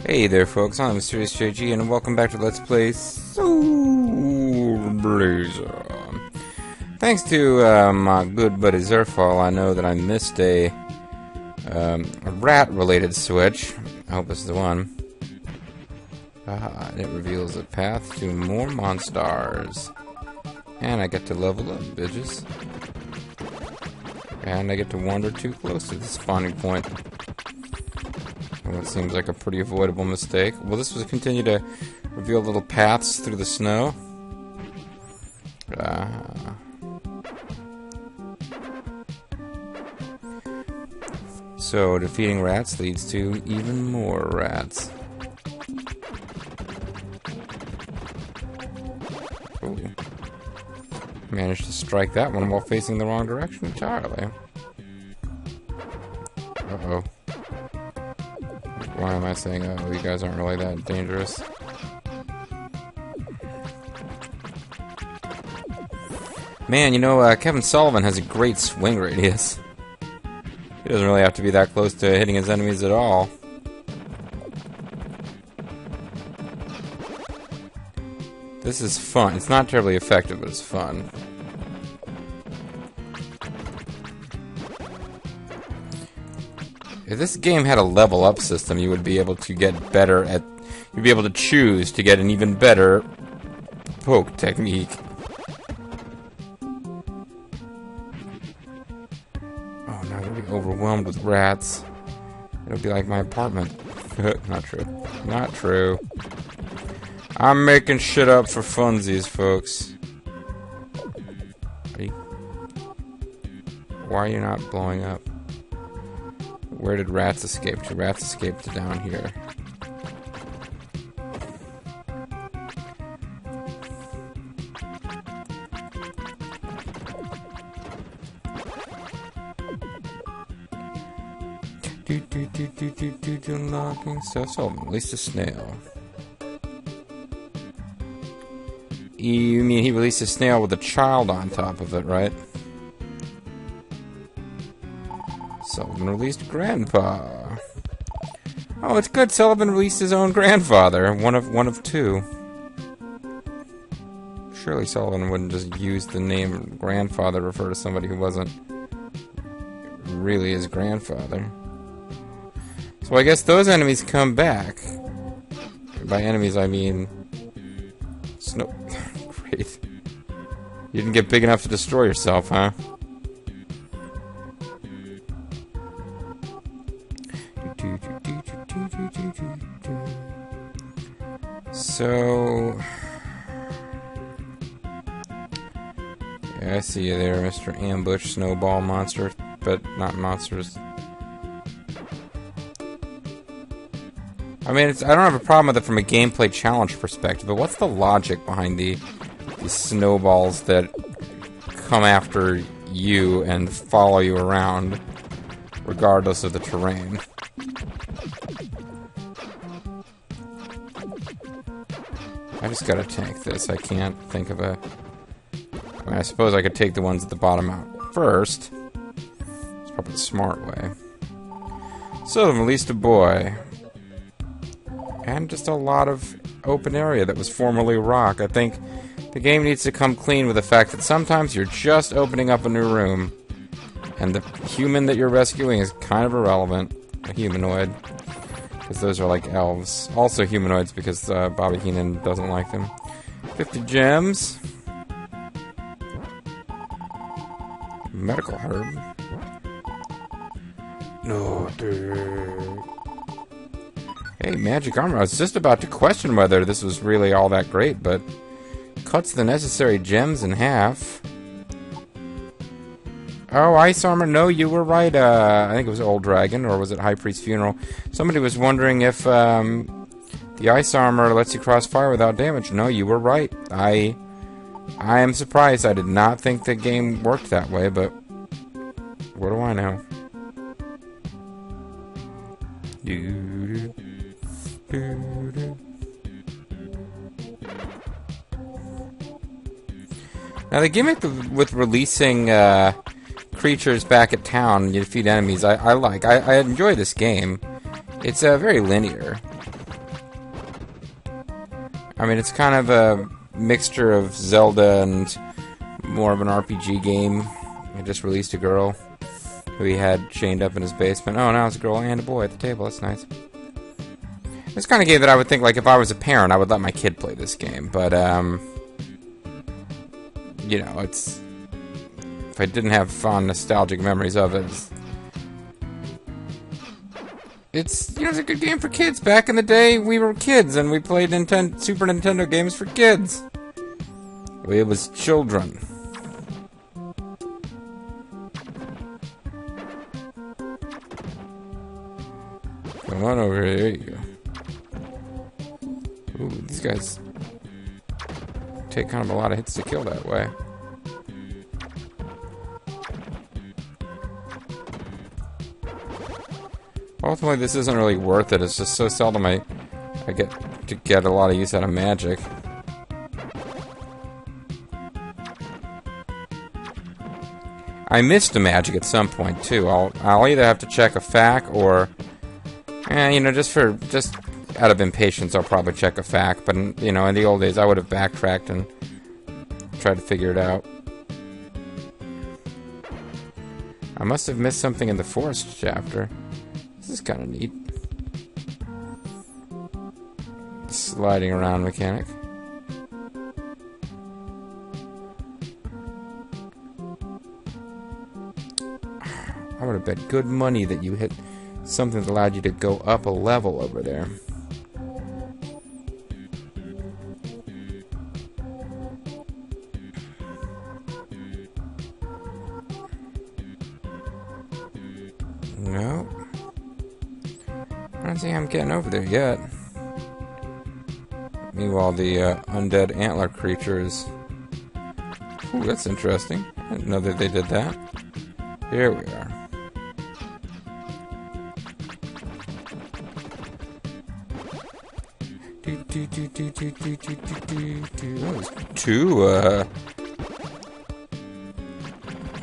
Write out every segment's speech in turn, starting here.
Hey there folks, I'm Mysterious JG and welcome back to Let's Play Soul Blazer. Thanks to my good buddy Zerfall, I know that I missed a rat-related switch. I hope this is the one. It reveals a path to more monsters. And I get to level up, bitches. And I get to wander too close to the spawning point. What seems like a pretty avoidable mistake. Will this continue to reveal little paths through the snow? So, defeating rats leads to even more rats. Ooh. Managed to strike that one while facing the wrong direction entirely. Uh-oh. Why am I saying, oh, you guys aren't really that dangerous? Man, you know, Kevin Sullivan has a great swing radius. He doesn't really have to be that close to hitting his enemies at all. This is fun. It's not terribly effective, but it's fun. If this game had a level up system, you would be able to get better at... You'd be able to choose to get an even better poke technique. Oh, now I'm gonna be overwhelmed with rats. It'll be like my apartment. Not true. Not true. I'm making shit up for funsies, folks. Why are you not blowing up? Where did rats escape to? Rats escaped to down here. Unlocking stuff. So, at least a snail. You mean he released a snail with a child on top of it, right? Sullivan released Grandpa. Oh, it's good. Sullivan released his own grandfather. One of two. Surely Sullivan wouldn't just use the name grandfather to refer to somebody who wasn't really his grandfather. So I guess those enemies come back. By enemies, I mean... Snow... Great. You didn't get big enough to destroy yourself, huh? So... Yeah, I see you there, Mr. Ambush Snowball Monster, but not monsters. I mean, I don't have a problem with it from a gameplay challenge perspective, but what's the logic behind these snowballs that come after you and follow you around, regardless of the terrain? I just gotta tank this. I can't think of a... I mean, I suppose I could take the ones at the bottom out first. It's probably the smart way. So, released a boy. And just a lot of open area that was formerly rock. I think the game needs to come clean with the fact that sometimes you're just opening up a new room, and the human that you're rescuing is kind of irrelevant. A humanoid. Because those are like elves. Also humanoids because Bobby Heenan doesn't like them. 50 gems. Medical herb. No, dude. Hey, magic armor. I was just about to question whether this was really all that great, but cuts the necessary gems in half. Oh, ice armor. No, you were right. I think it was Old Dragon, or was it High Priest's Funeral? Somebody was wondering if the ice armor lets you cross fire without damage. No, you were right. I am surprised. I did not think the game worked that way, but what do I know? Now the gimmick with releasing creatures back at town, you defeat enemies, I like. I enjoy this game. It's very linear. I mean, it's kind of a mixture of Zelda and more of an RPG game. He just released a girl who he had chained up in his basement. Oh, now it's a girl and a boy at the table. That's nice. It's kind of game that I would think, like, if I was a parent, I would let my kid play this game. But, you know, it's... If I didn't have fond, nostalgic memories of it, it's, you know, it's a good game for kids. Back in the day, we were kids, and we played Super Nintendo games for kids. We was children. Come on over here. There you go. Ooh, these guys take kind of a lot of hits to kill that way. Ultimately, this isn't really worth it. It's just so seldom I get to get a lot of use out of magic. I missed the magic at some point too. I'll either have to check a FAQ or, you know, just out of impatience, I'll probably check a FAQ. But you know, in the old days, I would have backtracked and tried to figure it out. I must have missed something in the forest chapter. This is kind of neat. Sliding around mechanic. I would have bet good money that you hit something that allowed you to go up a level over there. No. I don't think I'm getting over there yet. Meanwhile, the undead antler creatures. Ooh, that's interesting. I didn't know that they did that. Here we are. Oh, there's two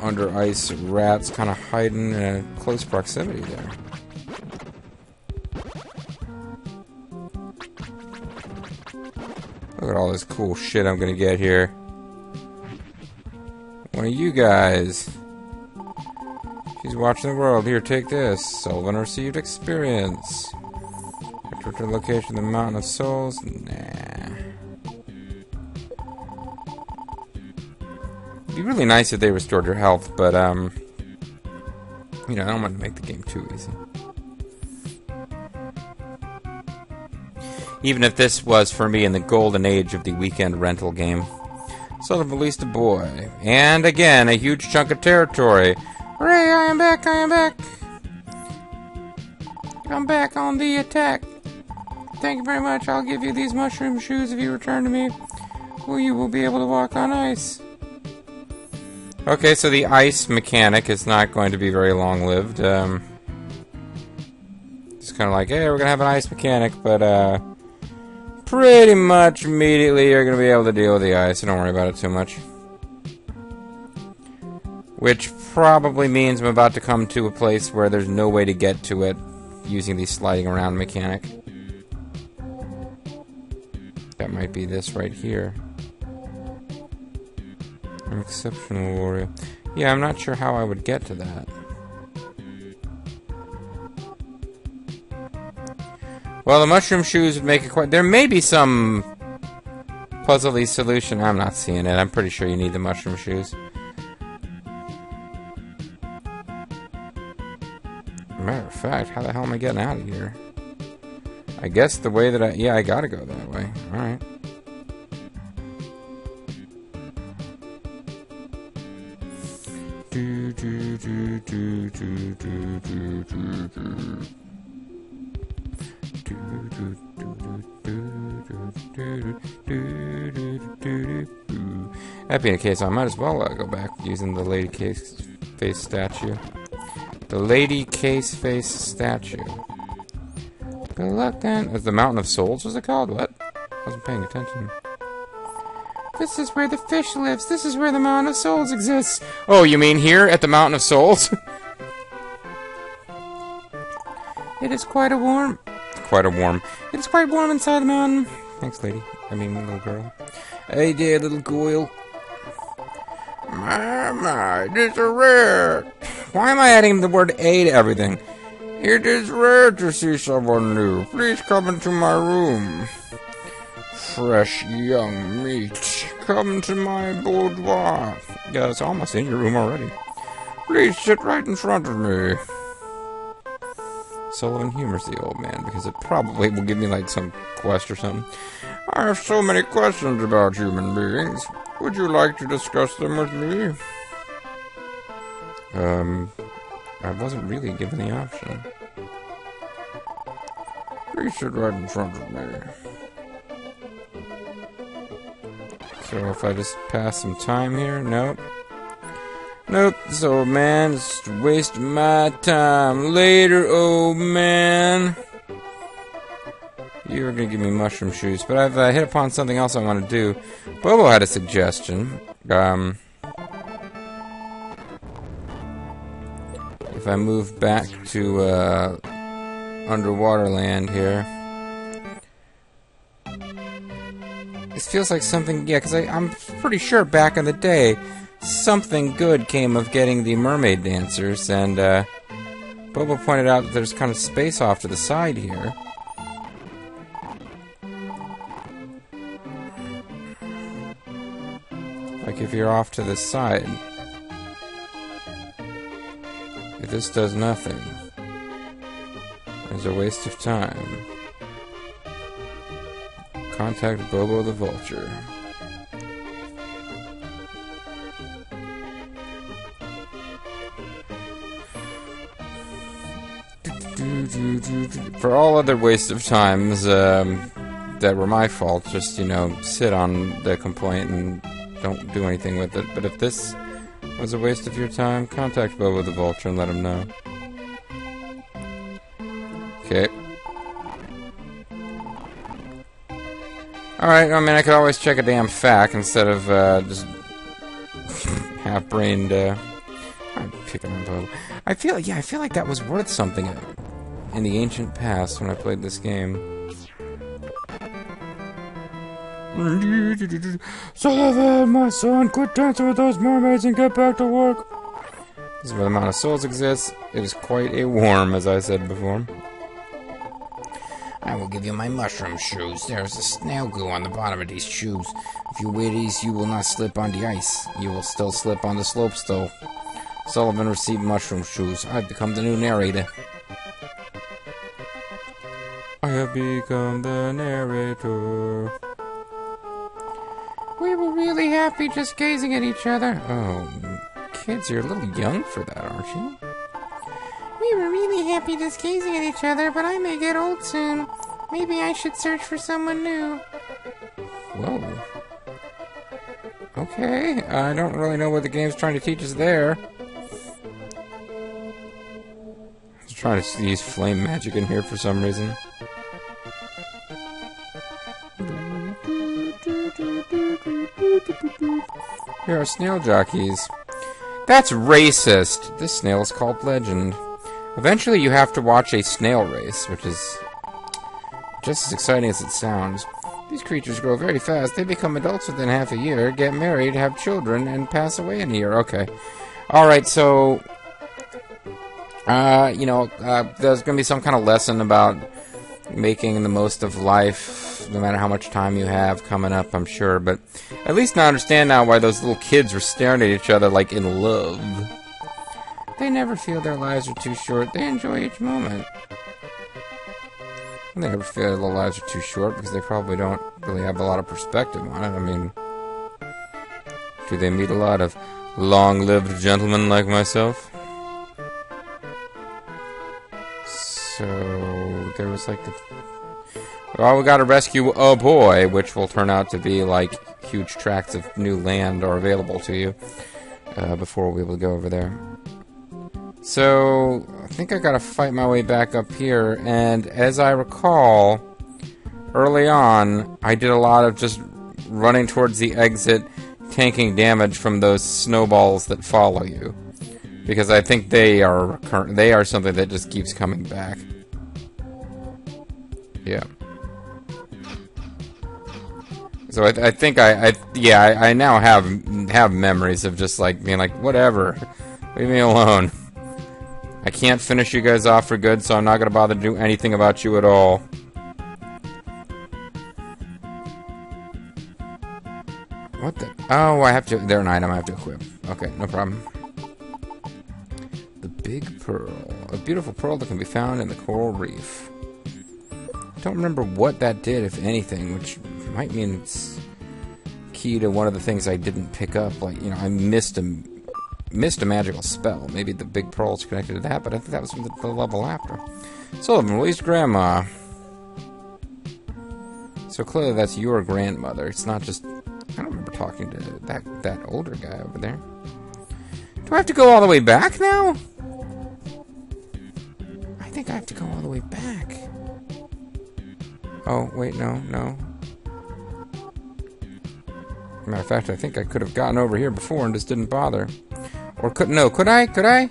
under ice rats kind of hiding in close proximity there. Look at all this cool shit I'm gonna get here. One of you guys. She's watching the world. Here, take this. Sullivan received experience. Return to the location of the Mountain of Souls. Nah. It'd be really nice if they restored your health, but, you know, I don't want to make the game too easy. Even if this was, for me, in the golden age of the weekend rental game. Sullivan released a boy. And, again, a huge chunk of territory. Hooray, I am back, I am back. I'm back on the attack. Thank you very much. I'll give you these mushroom shoes if you return to me. Well, you will be able to walk on ice. Okay, so the ice mechanic is not going to be very long-lived. It's kind of like, hey, we're going to have an ice mechanic, but, pretty much immediately you're going to be able to deal with the ice, so don't worry about it too much. Which probably means I'm about to come to a place where there's no way to get to it using the sliding around mechanic. That might be this right here. An exceptional warrior. Yeah, I'm not sure how I would get to that. Well, the mushroom shoes would make it quite... There may be some puzzly solution. I'm not seeing it. I'm pretty sure you need the mushroom shoes. Matter of fact, how the hell am I getting out of here? I guess the way that I... Yeah, I gotta go that way. Alright. That being the case, I might as well go back using the lady case face statue. The lady case face statue. Good luck then. The Mountain of Souls was it called? What? I wasn't paying attention. This is where the fish lives. This is where the Mountain of Souls exists. Oh, you mean here at the Mountain of Souls? It is quite a warm. It is quite warm inside the mountain. Thanks, lady. I mean, little girl. Hey there, little girl. My, it is rare. Why am I adding the word "a" to everything? It is rare to see someone new. Please come into my room. Fresh young meat. Come to my boudoir. Yeah, it's almost in your room already. Please sit right in front of me. Sullivan humors the old man because it probably will give me like some quest or something. I have so many questions about human beings. Would you like to discuss them with me? I wasn't really given the option. Please sit right in front of me. So if I just pass some time here, nope. Nope, this old man is just wasting my time. Later, old man. You were gonna give me mushroom shoes, but I've hit upon something else I want to do. Bobo had a suggestion. If I move back to underwater land here, this feels like something. Yeah, because I'm pretty sure back in the day, something good came of getting the mermaid dancers, and Bobo pointed out that there's kind of space off to the side here. Like if you're off to the side, if this does nothing, it's a waste of time. Contact Bobo the Vulture. For all other wastes of times that were my fault, just, you know, sit on the complaint and don't do anything with it. But if this was a waste of your time, contact Bobo the Vulture and let him know. Okay. Alright, I mean, I could always check a damn fact instead of just half-brained, I'm picking on Bobo. I feel like that was worth something in the ancient past when I played this game. Sullivan, my son, quit dancing with those mermaids and get back to work. This is where the Mount of Souls exists. It is quite a worm, as I said before. I will give you my mushroom shoes. There is a snail glue on the bottom of these shoes. If you wear these, you will not slip on the ice. You will still slip on the slopes, though. Sullivan received mushroom shoes. I've become the new narrator. I have become the narrator. We were really happy just gazing at each other. Oh, kids, you're a little young for that, aren't you? We were really happy just gazing at each other, but I may get old soon. Maybe I should search for someone new. Whoa. Okay, I don't really know what the game's trying to teach us there. I was trying to use flame magic in here for some reason. Here are snail jockeys. That's racist. This snail is called Legend. Eventually you have to watch a snail race, which is just as exciting as it sounds. These creatures grow very fast. They become adults within half a year, get married, have children, and pass away in a year. Okay. Alright, so there's going to be some kind of lesson about making the most of life, no matter how much time you have coming up, I'm sure. But at least I understand now why those little kids were staring at each other like in love. They never feel their lives are too short. They enjoy each moment. They never feel their lives are too short because they probably don't really have a lot of perspective on it. I mean, do they meet a lot of long-lived gentlemen like myself? So there was like the... Well, we gotta rescue a boy, which will turn out to be like huge tracts of new land are available to you before we'll be able to go over there. So I think I gotta fight my way back up here, and as I recall, early on, I did a lot of just running towards the exit, tanking damage from those snowballs that follow you. Because I think they are something that just keeps coming back. Yeah. So I think I now have memories of just like being like, whatever, leave me alone. I can't finish you guys off for good, so I'm not gonna bother to do anything about you at all. What the? Oh, I have to. They're an item I have to equip. Okay, no problem. The Big Pearl, a beautiful pearl that can be found in the coral reef. I don't remember what that did, if anything, which might mean it's key to one of the things I didn't pick up. Like, you know, I missed a magical spell. Maybe the Big Pearl's connected to that, but I think that was from the level after. Sullivan, released Grandma. So clearly that's your grandmother. It's not just... I don't remember talking to that older guy over there. Do I have to go all the way back now? I think I have to go all the way back. Oh, wait, no. Matter of fact, I think I could have gotten over here before and just didn't bother. Or could I? Could I?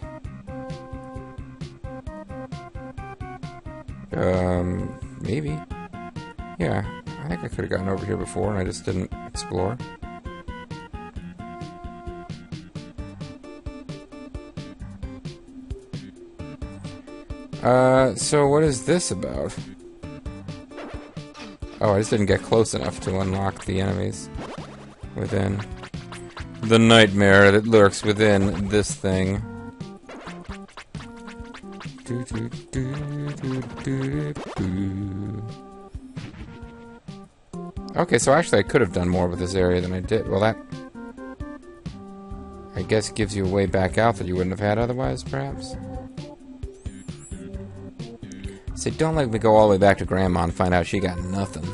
Maybe. Yeah, I think I could have gotten over here before and I just didn't explore. So what is this about? Oh, I just didn't get close enough to unlock the enemies within. The nightmare that lurks within this thing. Okay, so actually I could have done more with this area than I did. Well, that... I guess gives you a way back out that you wouldn't have had otherwise, perhaps? So don't let me go all the way back to Grandma and find out she got nothing.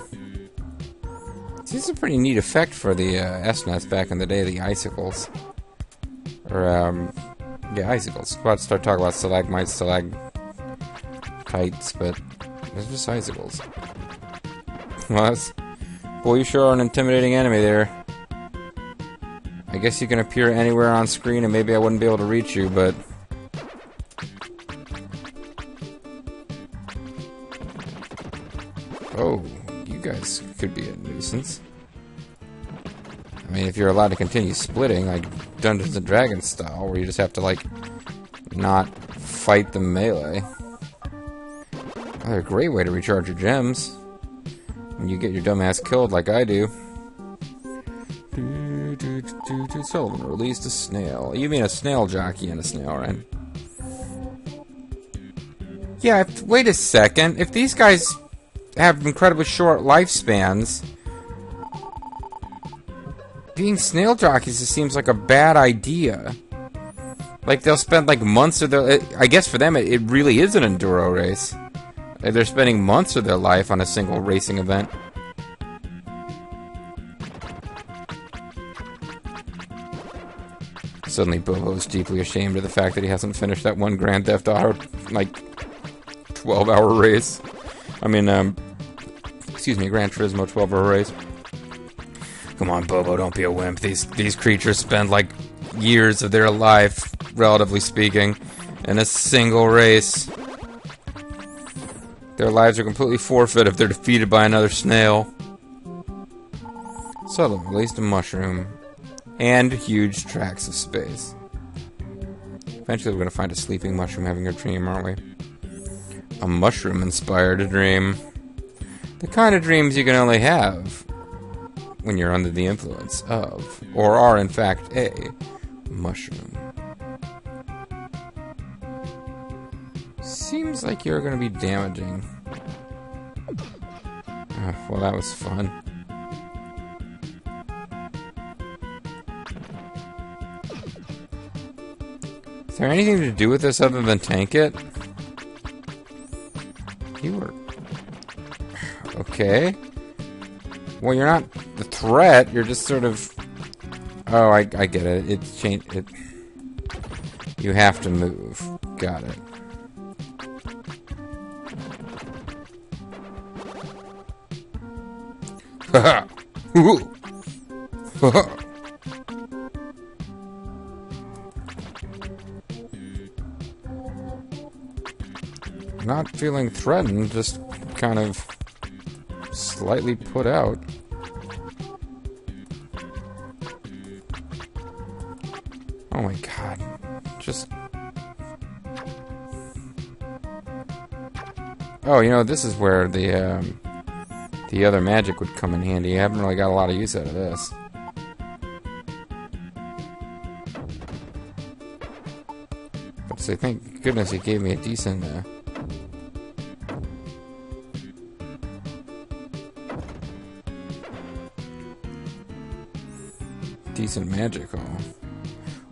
See, this is a pretty neat effect for the SNES back in the day, the icicles. Or, yeah, icicles. About to start talking about stalagmites, stalactites, but they're just icicles. Well, that's... Boy, you sure are an intimidating enemy there. I guess you can appear anywhere on screen and maybe I wouldn't be able to reach you, but... Oh, you guys could be a nuisance. I mean, if you're allowed to continue splitting, like Dungeons & Dragons style, where you just have to, like, not fight the melee. Oh, they're a great way to recharge your gems. When you get your dumbass killed like I do. Sullivan released a snail. You mean a snail jockey and a snail, right? Yeah, wait a second. If these guys have incredibly short lifespans, being snail jockeys just seems like a bad idea. Like, they'll spend, like, months of their... I guess for them, it really is an enduro race. They're spending months of their life on a single racing event. Suddenly, Bobo's deeply ashamed of the fact that he hasn't finished that one Grand Theft Auto, like, 12-hour race. I mean, excuse me, Gran Turismo 12-hour race. Come on, Bobo, don't be a wimp. These creatures spend, like, years of their life, relatively speaking, in a single race. Their lives are completely forfeit if they're defeated by another snail. Sullivan released a mushroom. And huge tracts of space. Eventually we're going to find a sleeping mushroom having a dream, aren't we? A mushroom-inspired dream. The kind of dreams you can only have when you're under the influence of, or are in fact a, mushroom. Seems like you're going to be damaging. Oh, well, that was fun. Is there anything to do with this other than tank it? You were... Okay. Well, you're not the threat, you're just sort of... Oh, I get it. It's changed... You have to move. Got it. Haha! Haha! Not feeling threatened, just kind of slightly put out. Oh my god. Just... Oh, you know, this is where the other magic would come in handy. I haven't really got a lot of use out of this. But so thank goodness he gave me a decent... decent magic.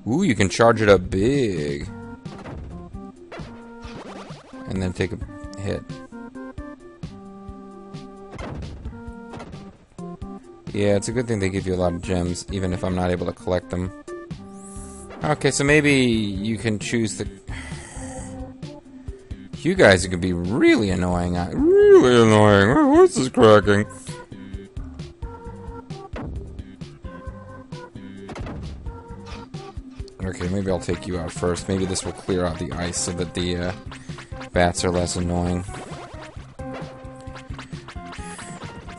Ooh, you can charge it up big. And then take a hit. Yeah, it's a good thing they give you a lot of gems, even if I'm not able to collect them. Okay, so maybe you can choose the... You guys could be really annoying. Really annoying. My voice is cracking. Okay, maybe I'll take you out first. Maybe this will clear out the ice so that the bats are less annoying.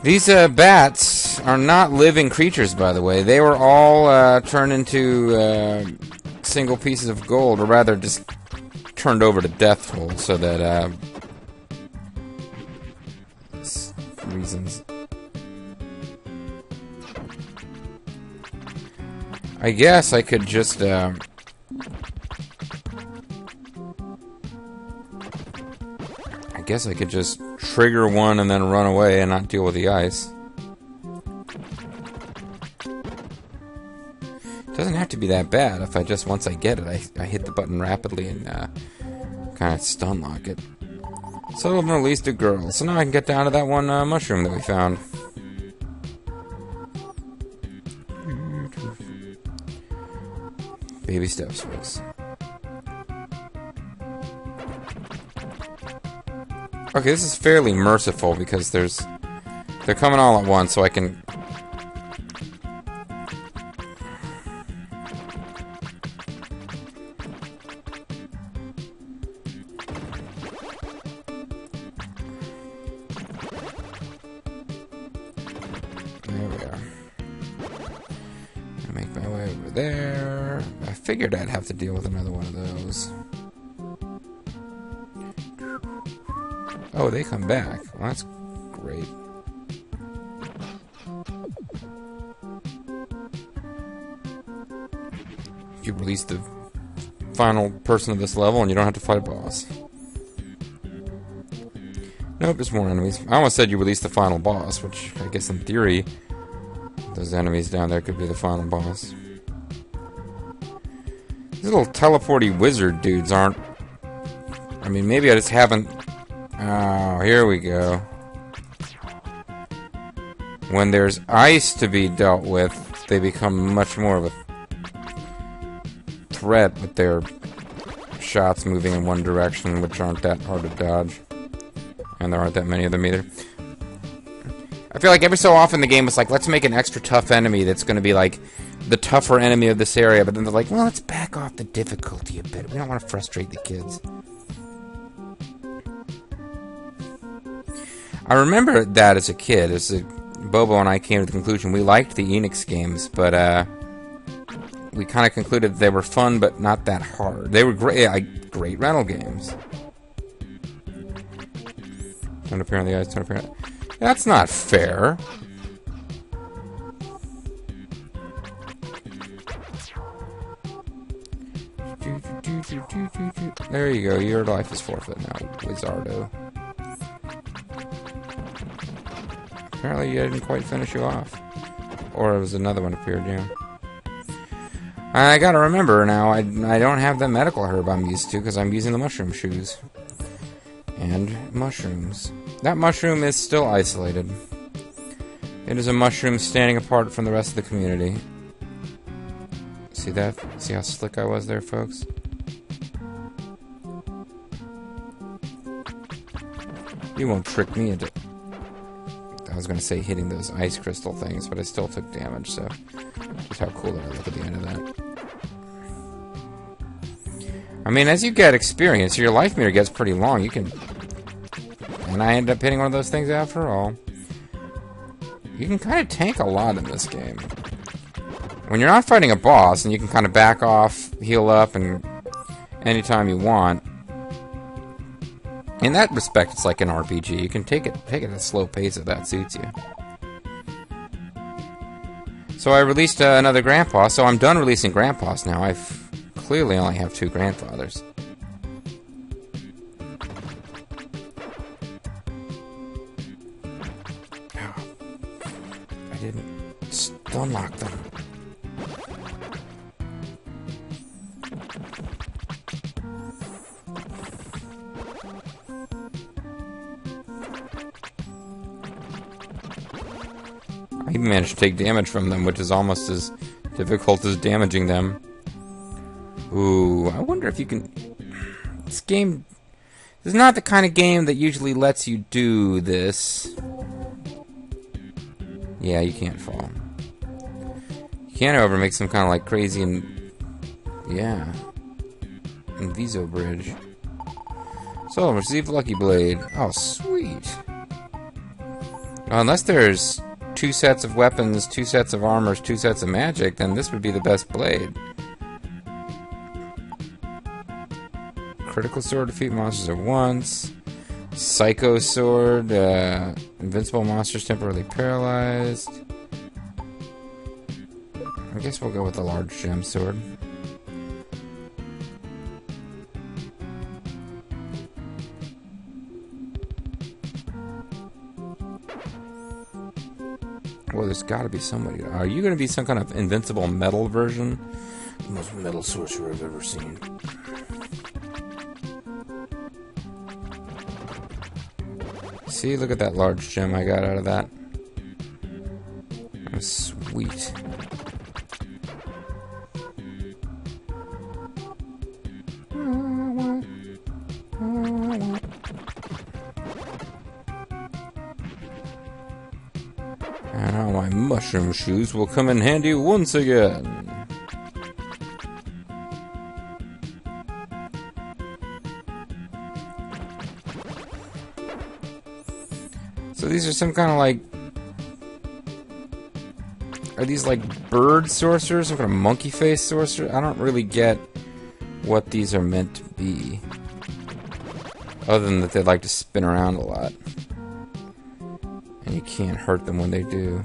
These bats are not living creatures, by the way. They were all turned into single pieces of gold, or rather just turned over to death holes so that reasons. I guess I could just I guess I could just trigger one and then run away and not deal with the ice. It doesn't have to be that bad if I just, once I get it, I hit the button rapidly and kind of stun lock it. So I've released a girl. So now I can get down to that one mushroom that we found. Baby steps, folks. Okay, this is fairly merciful because they're coming all at once, so I can... There we are. I'll make my way over there. I figured I'd have to deal with another one of those. Oh, they come back. Well, that's great. You release the final person of this level and you don't have to fight a boss. Nope, there's more enemies. I almost said you release the final boss, which I guess in theory, those enemies down there could be the final boss. These little teleporty wizard dudes aren't... I mean, maybe I just haven't... Oh, here we go. When there's ice to be dealt with, they become much more of a threat with their shots moving in one direction, which aren't that hard to dodge. And there aren't that many of them either. I feel like every so often the game is like, let's make an extra tough enemy that's going to be like the tougher enemy of this area, but then they're like, well, let's back off the difficulty a bit. We don't want to frustrate the kids. I remember that as a kid. Bobo and I came to the conclusion we liked the Enix games, but we kind of concluded they were fun, but not that hard. They were great, great rental games. Don't appear on the ice. Don't appear on... That's not fair. There you go. Your life is forfeit now, Wizardo. Apparently I didn't quite finish you off. Or it was another one appeared, yeah. I gotta remember now, I don't have the medical herb I'm used to because I'm using the mushroom shoes. And mushrooms. That mushroom is still isolated. It is a mushroom standing apart from the rest of the community. See that? See how slick I was there, folks? You won't trick me into... I was going to say hitting those ice crystal things, but I still took damage, so... Just how cool did I look at the end of that? I mean, as you get experience, your life meter gets pretty long. You can... And I ended up hitting one of those things after all. you can kind of tank a lot in this game. When you're not fighting a boss, and you can kind of back off, heal up, and anytime you want. In that respect, it's like an RPG. You can take it at a slow pace if that suits you. So I released another Grandpa, so I'm done releasing Grandpas now. I've clearly only have 2 grandfathers. I didn't unlock them. I even managed to take damage from them, which is almost as difficult as damaging them. Ooh, I wonder if you can... This game is not the kind of game that usually lets you do this. Yeah, you can't fall. You can, however, make some kind of like crazy and... Yeah. Inviso bridge. So, receive Lucky Blade. Oh, sweet. Well, unless there's 2 sets of weapons, 2 sets of armors, 2 sets of magic, then this would be the best blade. Critical sword, defeat monsters at once. Psycho sword, invincible monsters temporarily paralyzed. I guess we'll go with the large gem sword. Well, there's got to be somebody. Are you going to be some kind of invincible metal version? The most metal sorcerer I've ever seen. See, look at that large gem I got out of that. Oh, sweet. And now my mushroom shoes will come in handy once again. So these are some kind of like... Are these like bird sorcerers? Some kind of monkey face sorcerer? I don't really get what these are meant to be. Other than that they like to spin around a lot. And you can't hurt them when they do.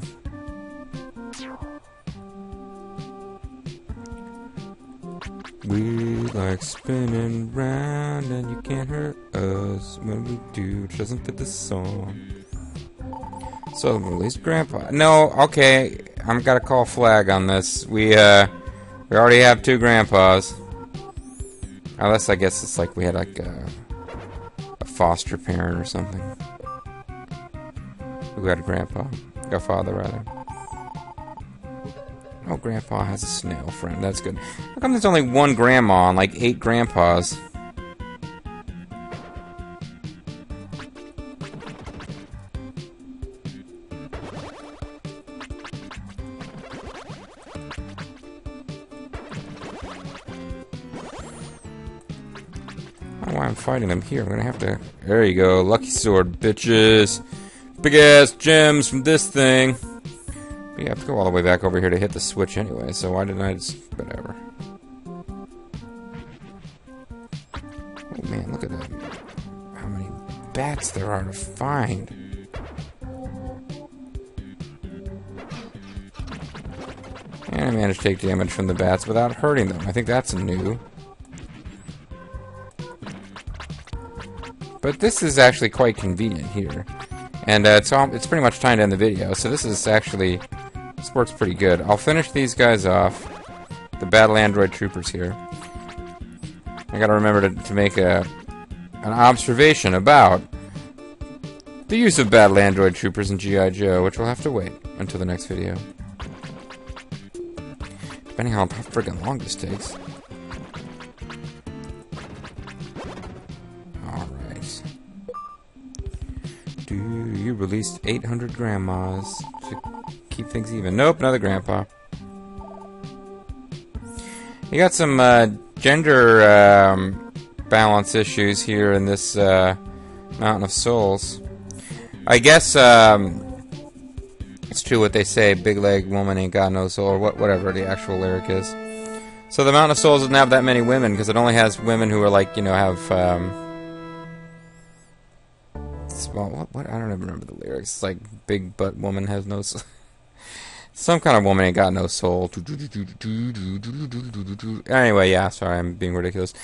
We like spinning round and you can't hurt us when we do. It doesn't fit the song. So release Grandpa. No, okay. I'm gotta call flag on this. We already have 2 Grandpas. Unless I guess it's like we had like a foster parent or something. Who got a grandpa? A father, rather. Oh, Grandpa has a snail friend. That's good. How come there's only 1 grandma and like 8 grandpas? I don't know why I'm fighting them here. I'm gonna have to... There you go. Lucky sword, bitches. Big ass gems from this thing. But you have to go all the way back over here to hit the switch anyway, so why didn't I just... Whatever. Oh man, look at that. How many bats there are to find. And I managed to take damage from the bats without hurting them. I think that's new. But this is actually quite convenient here. And it's pretty much time to end the video, so this is actually... This works pretty good. I'll finish these guys off. The battle android troopers here. I gotta remember to make an observation about the use of battle android troopers in G.I. Joe, which will have to wait until the next video. Depending on how friggin' long this takes. Alright. You released 800 grandmas to keep things even. Nope, another grandpa. You got some gender balance issues here in this Mountain of Souls. I guess it's it's true what they say, big leg woman ain't got no soul, or whatever the actual lyric is. So the Mountain of Souls doesn't have that many women, because it only has women who are like, you know, have, small, what? I don't even remember the lyrics. It's like, big butt woman has no soul. Some kind of woman ain't got no soul. Anyway, yeah, sorry, I'm being ridiculous.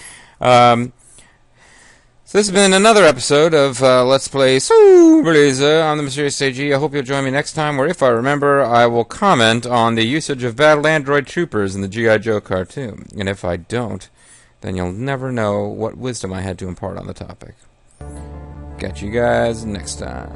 So this has been another episode of Let's Play Super Laser on the Mysterious AG. I hope you'll join me next time, where if I remember, I will comment on the usage of battle android troopers in the G.I. Joe cartoon. And if I don't, then you'll never know what wisdom I had to impart on the topic. Catch you guys next time.